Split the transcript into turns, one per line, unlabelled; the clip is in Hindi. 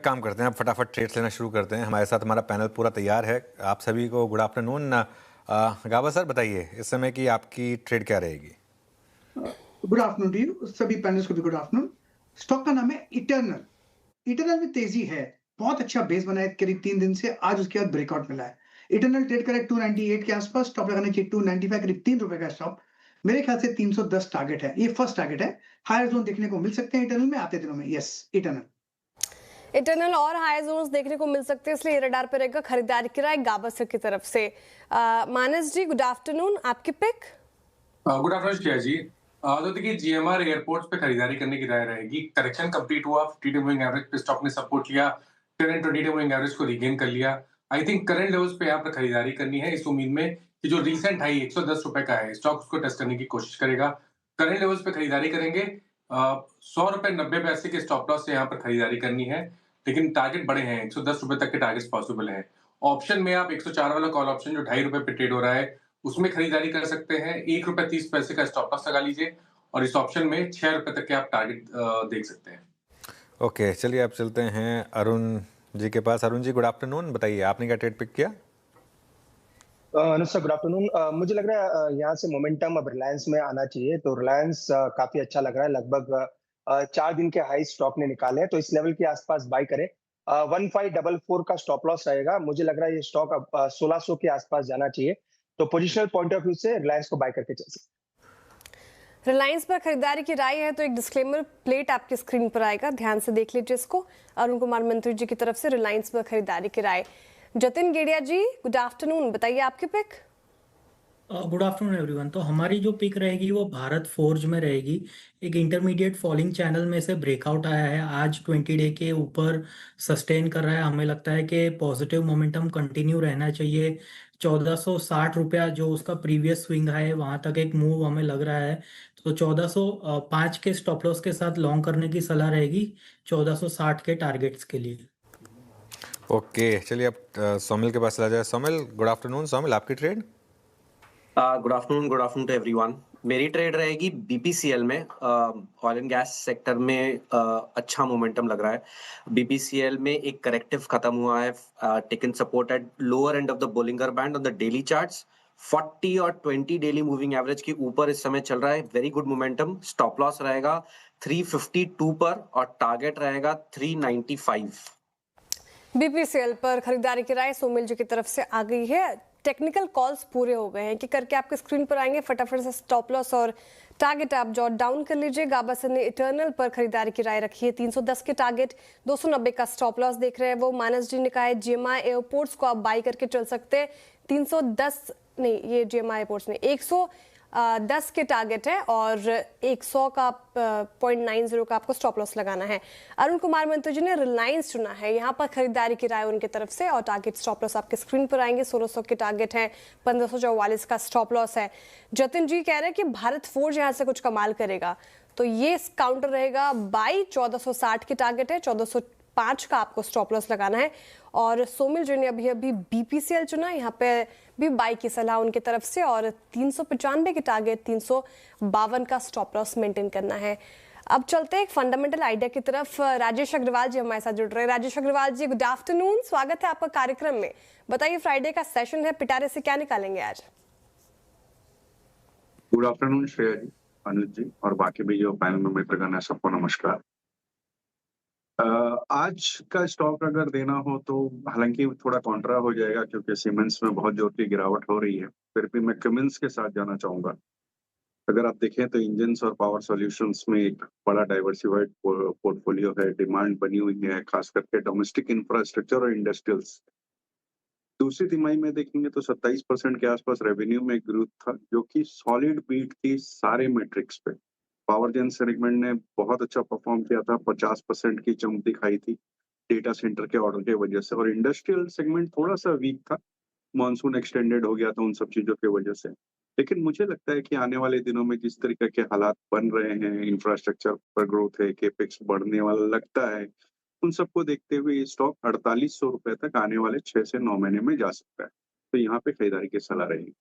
काम करते हैं, अब फटाफट ट्रेड्स लेना शुरू करते हैं। हमारे साथ हमारा पैनल पूरा तैयार है। आप सभी को गुड आफ्टरनून। गाबा सर, बताइए इस समय की आपकी ट्रेड क्या रहेगी?
गुड आफ्टरनून टू यू, सभी पैनलिस्ट को भी गुड आफ्टरनून। स्टॉक का नाम है इटर्नल। इटर्नल में तेजी है, बहुत अच्छा बेस बना है करीब 3 दिन से। आज उसके बाद ब्रेकआउट मिला है। इटर्नल ट्रेड करें 298 के आसपास, स्टॉप लगाना चाहिए 295, करीब ₹3 का स्टॉप। मेरे ख्याल से 310 टारगेट है, ये फर्स्ट टारगेट है। हायर जोन देखने को मिल सकते हैं इटर्नल में आते दिनों में। यस,
इटर्नल और हाई जोन्स देखने को मिल सकते हैं, इसलिए रडार पर रहेगा खरीदारी की राय गाबा सर की तरफ से। मानस जी, गुड आफ्टरनून, आपकी पिक?
गुड आफ्टरनून श्रेया जी। तो देखिए, जीएमआर एयरपोर्ट्स पे खरीदारी करने की राय रहेगी। करेक्शन कंप्लीट हुआ, 50 डे मूविंग एवरेज पे स्टॉक ने सपोर्ट लिया, करंट 20 डे मूविंग एवरेज को रीगेन कर लिया। आई थिंक करंट लेवल्स पे यहाँ पर खरीदारी करनी है, इस उम्मीद में कि जो रीसेंट हाई ₹110 का है, स्टॉक उसको टेस्ट करने की कोशिश करेगा। करंट लेवल्स पे खरीदारी करेंगे। ₹100.90 के स्टॉप लॉस से यहाँ पर खरीदारी करनी है, लेकिन टारगेट बड़े हैं, ₹110 तक के टारगेट्स पॉसिबल हैं। ऑप्शन में आप 104 वाला कॉल ऑप्शन जो ₹2.5 पे ट्रेड हो रहा है, उसमें खरीदारी कर सकते हैं। ₹1.30 का स्टॉप लॉस लगा लीजिए और इस ऑप्शन में ₹6 तक के आप टारगेट देख सकते हैं।
ओके, चलिए अब चलते हैं अरुण जी के पास। अरुण जी, गुड आफ्टरनून, बताइए आपने क्या ट्रेड पिक किया?
Anushka, good afternoon. मुझे लग रहा है यहाँ से मोमेंटम अब रिलायंस में आना चाहिए। तो रिलायंस काफी अच्छा लग रहा है। लगभग 4 दिन के हाई स्टॉक ने निकाले हैं, तो इस लेवल के आसपास बाई करें। 1544 का स्टॉप लॉस रहेगा। मुझे लग रहा है ये स्टॉक अब 1600 के आसपास जाना चाहिए। तो पोजिशनल पॉइंट ऑफ व्यू से रिलायंस को बाय करके चल सकते।
रिलायंस पर खरीदारी की राय है तो एक डिस्क्लेमर प्लेट आपकी स्क्रीन पर आएगा, ध्यान से देख लीजिए इसको। अरुण कुमार मंत्री जी की तरफ से रिलायंस पर खरीदारी की राय। जतिन गेड़िया जी, गुड आफ्टरनून, बताइए आपकी पिक?
Good afternoon everyone. तो हमारी जो पिक रहेगी वो भारत फोर्ज में रहेगी। एक इंटरमीडिएट फॉलिंग चैनल में से ब्रेकआउट आया है, आज 20 डे के ऊपर सस्टेन कर रहा है। हमें लगता है कि पॉजिटिव मोमेंटम कंटिन्यू रहना चाहिए। 1460 जो उसका प्रीवियस स्विंग है, वहां तक एक मूव हमें लग रहा है। तो 1405 के स्टॉप लॉस के साथ लॉन्ग करने की सलाह रहेगी 1460 के टारगेट्स के लिए।
ओके, चलिए अब सोमिल के पास चला जाए। Somil, good afternoon. सोमिल, आपकी trade?
Good afternoon to everyone. मेरी ट्रेड रहेगी बीपीसीएल में। ऑयल एंड गैस सेक्टर में अच्छा मोमेंटम लग रहा है। बीपीसीएल में एक करेक्टिव खत्म हुआ है, taken support at lower end of the Bollinger band on the daily charts. 40 और 20 डेली मूविंग एवरेज के ऊपर इस समय चल रहा है। Very good momentum. Stop loss रहेगा 352 पर और टारगेट रहेगा 395।
बीपीसीएल पर खरीदारी की राय सोमिल जी की तरफ से आ गई है। टेक्निकल कॉल्स पूरे हो गए हैं कि करके आपके स्क्रीन पर आएंगे, फटाफट से स्टॉप लॉस और टारगेट आप जॉट डाउन कर लीजिए। गाबा सर ने इटर्नल पर खरीदारी की राय रखी है, 310 के टारगेट, 290 का स्टॉप लॉस देख रहे हैं वो। मानस जी ने कहा है जीएमआई एयरपोर्ट्स को आप बाई करके चल सकते हैं। 310 नहीं, ये जीएमआई एयरपोर्ट्स नहीं, 110 के टारगेट है और 100 का 0.90 का आपको स्टॉप लॉस लगाना है। अरुण कुमार मंत्री जी ने रिलायंस चुना है, यहाँ पर खरीदारी की राय उनकी तरफ से और टारगेट स्टॉप लॉस आपके स्क्रीन पर आएंगे। 1600 के टारगेट है, 1544 का स्टॉप लॉस है। जतिन जी कह रहे हैं कि भारत फोर्ज यहाँ से कुछ कमाल करेगा, तो ये काउंटर रहेगा बाई। 1460 की टारगेट है, 1405 का आपको स्टॉप लॉस लगाना है। और सोमिल जी ने अभी बीपीसीएल चुना, यहाँ पे भी बाई की सलाह उनकी तरफ से और 395 के टारगेट, 352 का स्टॉप लॉस मेंटेन करना है। अब चलते हैं एक फंडामेंटल आइडिया की तरफ। राजेश अग्रवाल जी हमारे साथ जुड़ रहे हैं। राजेश अग्रवाल जी, गुड आफ्टरनून, स्वागत है आपका कार्यक्रम में। बताइए, फ्राइडे का सेशन है, पिटारे से क्या निकालेंगे आज?
गुड आफ्टरनून श्रेया जी, अनुज जी और बाकी भी जो पैनल में मित्रगण है, सबको नमस्कार। आज का स्टॉक अगर देना हो तो हालांकि थोड़ा कॉन्ट्रा हो जाएगा क्योंकि सीमेंस में बहुत जोर की गिरावट हो रही है, फिर भी मैं कमिंस के साथ जाना चाहूंगा। अगर आप देखें तो इंजन्स और पावर सॉल्यूशंस में एक बड़ा डाइवर्सिफाइड पोर्टफोलियो है, डिमांड बनी हुई है, खास करके डोमेस्टिक इंफ्रास्ट्रक्चर और इंडस्ट्रियल्स। दूसरी तिमाही में देखेंगे तो 27% के आसपास रेवेन्यू में ग्रोथ था, जो कि सॉलिड बीट थी सारे मैट्रिक्स पे। पावर जेन सेगमेंट ने बहुत अच्छा परफॉर्म किया था, 50% की जंप दिखाई थी डेटा सेंटर के ऑर्डर की वजह से। और इंडस्ट्रियल सेगमेंट थोड़ा सा वीक था, मॉनसून एक्सटेंडेड हो गया था उन सब चीजों की वजह से। लेकिन मुझे लगता है कि आने वाले दिनों में जिस तरीके के हालात बन रहे हैं, इंफ्रास्ट्रक्चर पर ग्रोथ है, केपेक्स बढ़ने वाला लगता है, उन सबको देखते हुए ये स्टॉक ₹4800 तक आने वाले 6 से 9 महीने में जा सकता है। तो यहाँ पे खरीदारी की सलाह रहेगी।